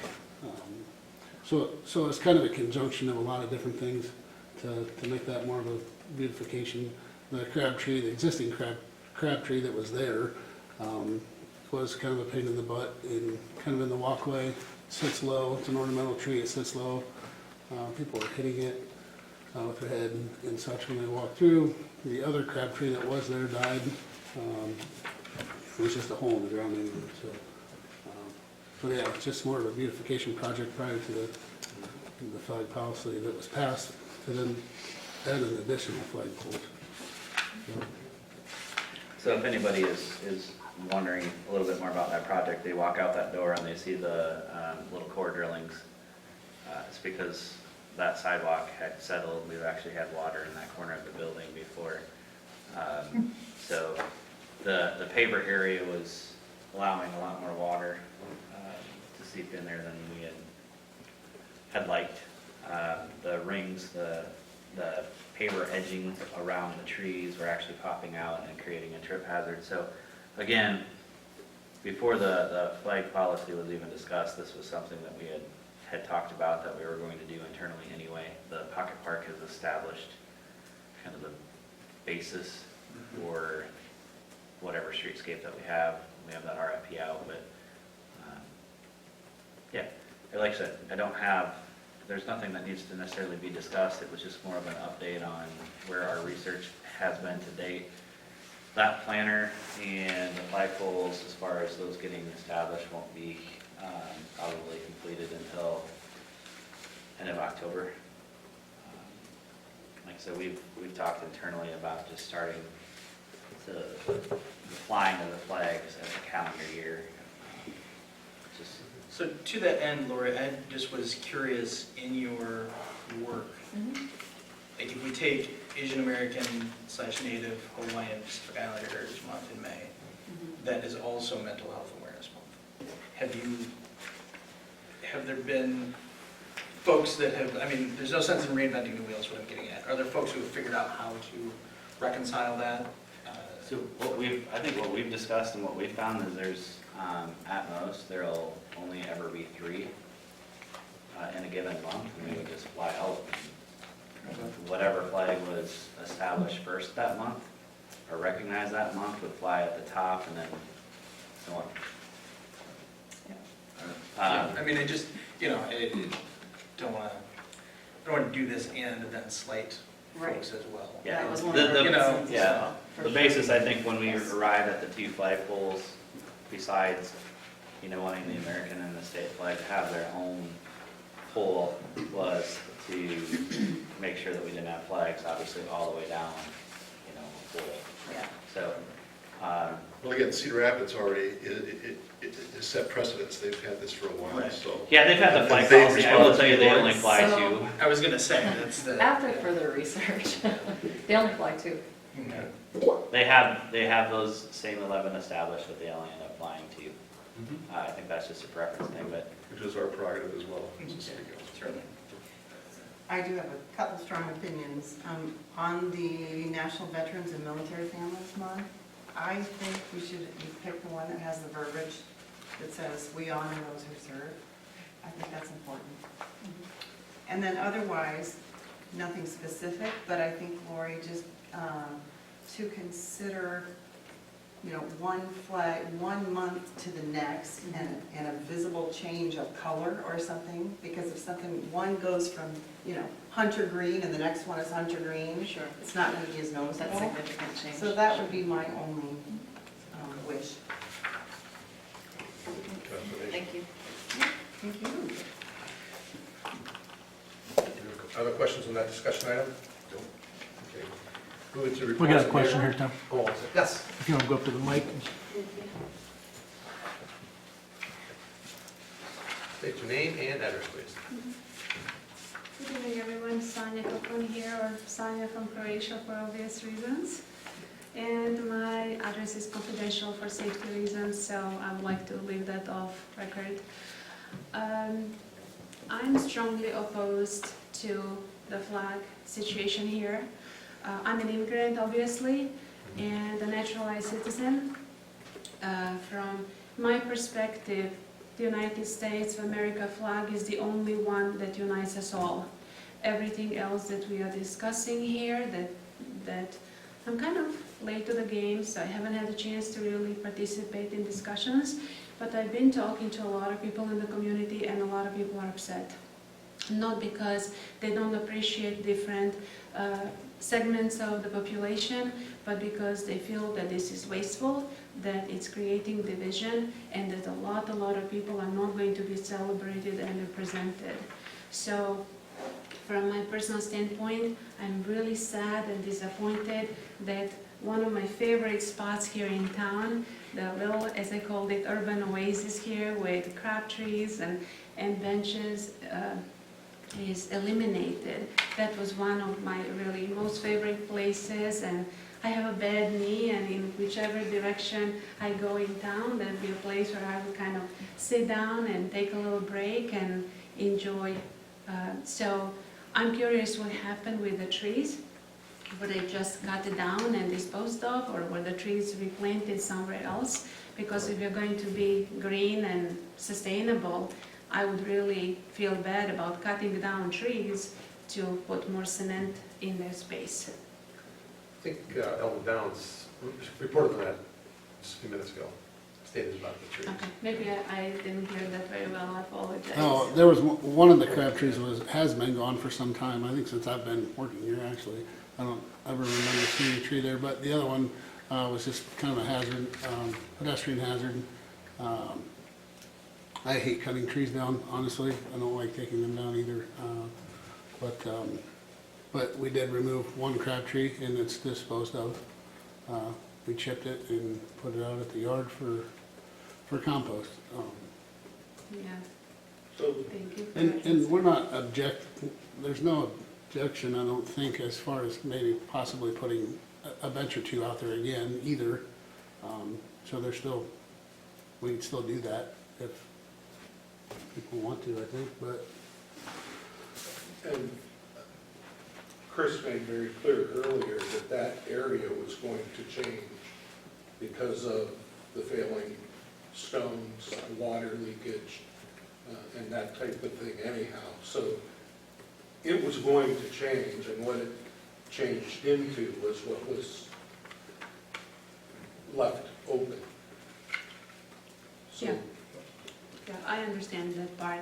So it's kind of a conjunction of a lot of different things to make that more of a beautification. the crab tree, the existing crab tree that was there, was kind of a pain in the butt in, kind of in the walkway, sits low, it's an ornamental tree, it sits low. People are hitting it with their head and such when they walk through. The other crab tree that was there died. It was just a hole in the ground anyway, so. But yeah, it's just more of a beautification project prior to the flag policy that was passed, and then add an additional flagpole. So if anybody is wondering a little bit more about that project, they walk out that door and they see the little core drillings. It's because that sidewalk had settled. We've actually had water in that corner of the building before. So the paver area was allowing a lot more water to seep in there than we had liked. The rings, the paver edging around the trees were actually popping out and creating a trip hazard. So again, before the flag policy was even discussed, this was something that we had talked about that we were going to do internally anyway. The Pocket Park has established kind of the basis for whatever streetscape that we have. We have that RFP out, but yeah, like I said, there's nothing that needs to necessarily be discussed. It was just more of an update on where our research has been to date. That planner and the flagpoles, as far as those getting established, won't be probably completed until end of October. Like I said, we've talked internally about just starting the flying of the flags as a calendar year. Just So to that end, Lori, I just was curious in your work, like if we take Asian American / Native Hawaiian Pacific Islander Heritage Month in May, that is also Mental Health Awareness Month. Have there been folks that have, I mean, there's no sense in reinventing the wheel is what I'm getting at. Are there folks who have figured out how to reconcile that? So I think what we've discussed and what we've found is there's, at most, there'll only ever be 3 in a given month, and we would just fly out. Whatever flag was established first that month, or recognized that month, would fly at the top, and then so on. I mean, I just, I don't want to do this and then slight folks as well. Yeah, That was one of our concerns as yeah. well, for The sure. basis, I think, when we arrived at the 2 flagpoles, besides, wanting the American and the state flag to have their own pole, was to make sure that we didn't have flags, obviously, all the way down, a pole. Yeah. So, Well, again, Cedar Rapids already, it set precedents, they've had this for a while, Right. so. yeah, they have the flag And they policy. I will tell you, they respond only to fly So- 2. I was gonna say, that's the. After further research, they only fly 2. Okay. They have those same 11 established, but they only end up flying 2. I think that's just a preference thing, but Which is our prerogative as well. Certainly. I do have a couple strong opinions. On the National Veterans and Military Families Month, I think we should pick the one that has the verbiage that says, "We honor those who serve." I think that's important. And then otherwise, nothing specific, but I think, Lori, just to consider, one flag, 1 month to the next, and a visible change of color or something, because if one goes from, hunter green and the next one is hunter green, Sure. it's not going to be as That's noticeable. significant change. So that would be my only wish. Thank you. Thank you. Other questions on that discussion item? No. Okay. Moving to We reports. got a from question mayor. here, Tom. Oh, yes. If you want to go up to the mic. State your name and address, please. Good evening, everyone. Sanya Kapun here, or Sanya from Croatia for obvious reasons. And my address is confidential for safety reasons, so I would like to leave that off record. I'm strongly opposed to the flag situation here. I'm an immigrant, obviously, and a naturalized citizen. From my perspective, the United States of America flag is the only one that unites us all. Everything else that we are discussing here, that I'm kind of late to the game, so I haven't had a chance to really participate in discussions, but I've been talking to a lot of people in the community, and a lot of people are upset. Not because they don't appreciate different segments of the population, but because they feel that this is wasteful, that it's creating division, and that a lot of people are not going to be celebrated and represented. So from my personal standpoint, I'm really sad and disappointed that one of my favorite spots here in town, the little, as I called it, urban oasis here with crab trees and benches, is eliminated. That was one of my really most favorite places, and I have a bad knee, and in whichever direction I go in town, there'd be a place where I would kind of sit down and take a little break and enjoy. So I'm curious what happened with the trees. Were they just cut it down and disposed of, or were the trees replanted somewhere else? Because if you're going to be green and sustainable, I would really feel bad about cutting down trees to put more cement in their space. I think Elton Downs reported on that just a few minutes ago, stated about the trees. Okay, maybe I didn't hear that very well, I apologize. Oh, there was, one of the crab trees has been gone for some time, I think since I've been working here, actually. I don't ever remember seeing a tree there, but the other one was just kind of a hazard, pedestrian hazard. I hate cutting trees down, honestly. I don't like taking them down either. But we did remove one crab tree, and it's disposed of. We chipped it and put it out at the yard for compost. Yeah, So, thank you. And we're not there's no objection, I don't think, as far as maybe possibly putting a bench or two out there again either. So we can still do that if people want to, I think, but. and Chris made very clear earlier that that area was going to change because of the failing stones, water leakage, and that type of thing anyhow. So it was going to change, and what it changed into was what was left open. So, Yeah. Yeah, I understand that part.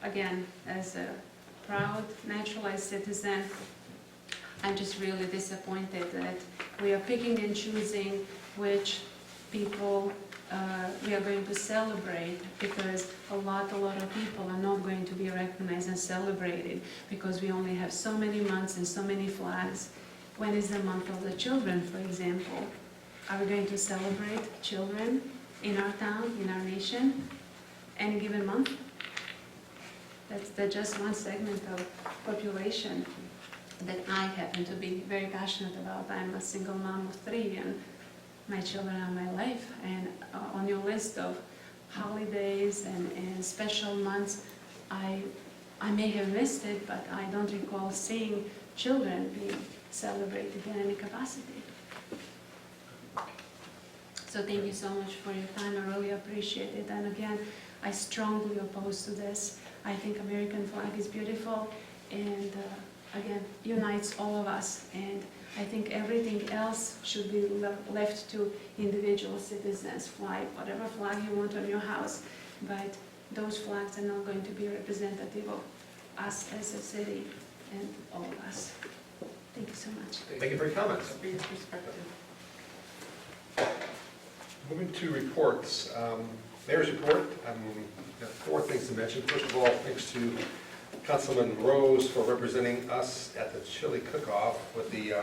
Again, as a proud, naturalized citizen, I'm just really disappointed that we are picking and choosing which people we are going to celebrate, because a lot of people are not going to be recognized and celebrated because we only have so many months and so many flags. When is the month of the children, for example? Are we going to celebrate children in our town, in our nation, any given month? That's just one segment of population that I happen to be very passionate about. I'm a single mom of 3, and my children are my life. And on your list of holidays and special months, I may have missed it, but I don't recall seeing children being celebrated in any capacity. So thank you so much for your time. I really appreciate it. And again, I strongly oppose to this. I think American flag is beautiful, and again, unites all of us. And I think everything else should be left to individual citizens. Fly whatever flag you want on your house, but those flags are not going to be representative of us as a city and all of us. Thank you so much. Thank you for your comments. For your perspective. Moving to reports. Mayor's report. Got 4 things to mention. First of all, thanks to Councilman Rose for representing us at the chili cook-off with the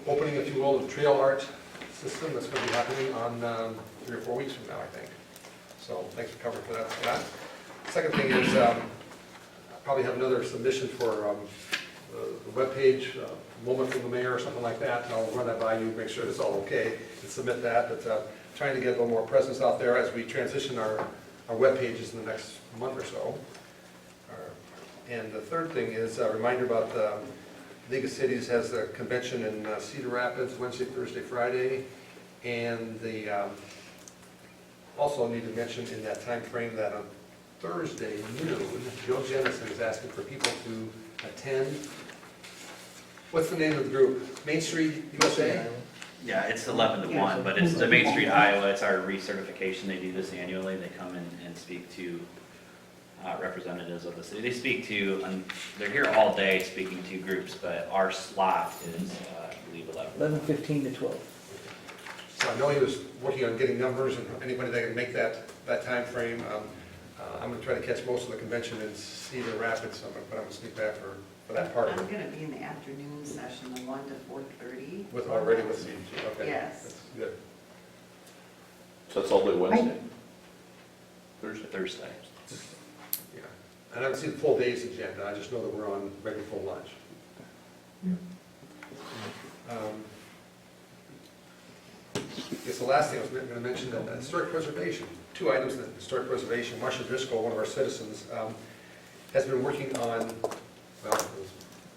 opening, if you will, of the trail art system that's going to be happening on 3 or 4 weeks from now, I think. So thanks for covering for that, Scott. Second thing is, I probably have another submission for the webpage, moment from the mayor or something like that. I'll run that by you, make sure it's all okay, and submit that. But trying to get a little more presence out there as we transition our web pages in the next month or so. And the third thing is a reminder about League of Cities has a convention in Cedar Rapids, Wednesday, Thursday, Friday. And also need to mention in that time frame that on Thursday noon, Joe Jennison is asking for people to attend What's the name of the group? Main Street USA? Yeah, it's 11 to 1, but it's the Main Street, Iowa. It's our recertification. They do this annually. They come in and speak to representatives of the city. They speak to, they're here all day speaking to groups, but our slot is, I believe, 11. 11:15 to 12. So I know he was working on getting numbers and anybody that can make that timeframe. I'm gonna try to catch most of the convention in Cedar Rapids, but I'm gonna sneak back for that part of I'm it. gonna be in the afternoon session, the 1 to 4:30. Already with CG, okay. Yes. That's good. So that's all day Wednesday? Thursday. Yeah. And I haven't seen the full day's agenda, I just know that we're on regular full lunch. I guess the last thing I was going to mention, that historic preservation, 2 items in historic preservation. Marcia Driscoll, one of our citizens, has been working on,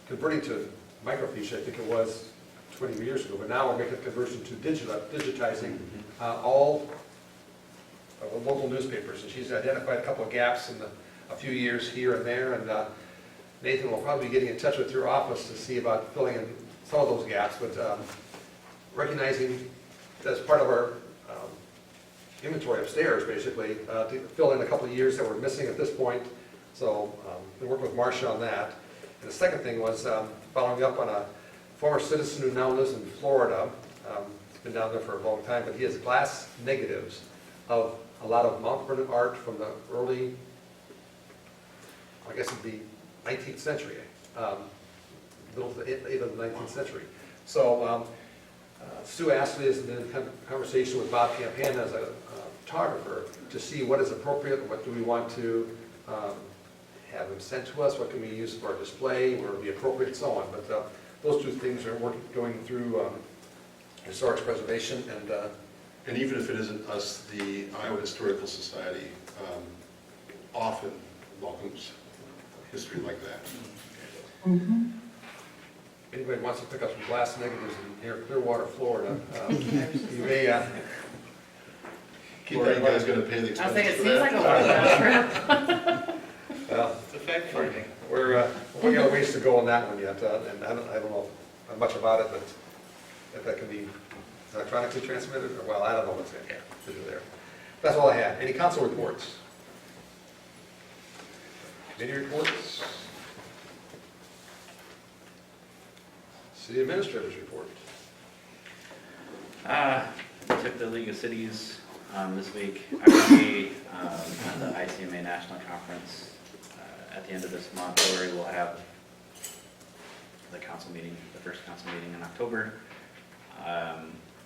converting to microfiche, I think it was 20 years ago, but now we're making a conversion to digitizing all of the local newspapers. And she's identified a couple of gaps in a few years here and there, and Nathan will probably be getting in touch with your office to see about filling in some of those gaps, but recognizing as part of our inventory upstairs, basically, to fill in a couple of years that we're missing at this point. So been working with Marcia on that. And the second thing was following up on a former citizen who now lives in Florida. He's been down there for a long time, but he has glass negatives of a lot of Mount Vernon art from the early, I guess it'd be 19th century, middle to late of the 19th century. So Sue Astley has been in conversation with Bob Campan as a photographer to see what is appropriate, what do we want to have them sent to us, what can we use for our display, where would be appropriate, and so on. But those 2 things are going through historic preservation, And even if it isn't us, the Iowa Historical Society often welcomes history like that. anybody wants to pick up some glass negatives in near Clearwater, Florida, you may keep Or that you guys in mind. gonna pay the I was thinking, expense it for seems that? like a worthwhile trip. Well, It's a fact finding. we got a ways to go on that one yet, and I don't know much about it, but if that can be electronically transmitted, or, well, I don't know what's in to do there. That's all I had. Any council reports? Committee reports? City administrators report. Took the League of Cities this week. I'm going to be at the ICMA National Conference at the end of this month, where we'll have the council meeting, the first council meeting in October.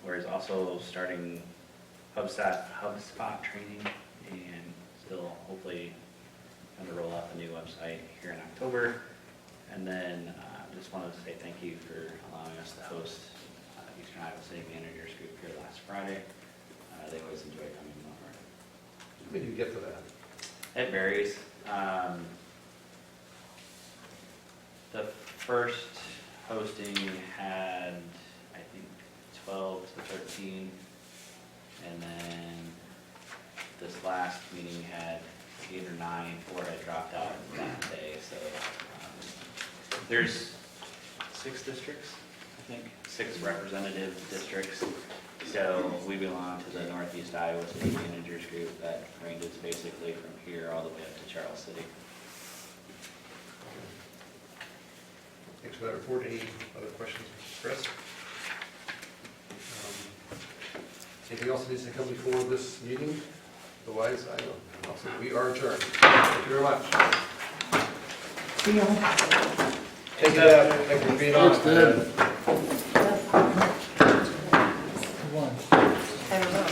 Whereas also starting HubSpot training, and still hopefully going to roll out the new website here in October. And then just wanted to say thank you for allowing us to host Eastern Iowa City Managers Group here last Friday. They always enjoy coming over. What do you get for that? It varies. The first hosting had, I think, 12 to 13, and then this last meeting had 8 or 9. 4 had dropped out that day. So there's 6 districts, I think, 6 representative districts. So we belong to the Northeast Iowa State Managers Group that ranges basically from here all the way up to Charles City. Thanks for that report. Any other questions, Chris? Anything else that needs to come before this meeting? Otherwise, I'll say we are adjourned. Thank you very much. See you. Thank you, Deb. Thank you for being on. Thanks, Deb. One. I don't know.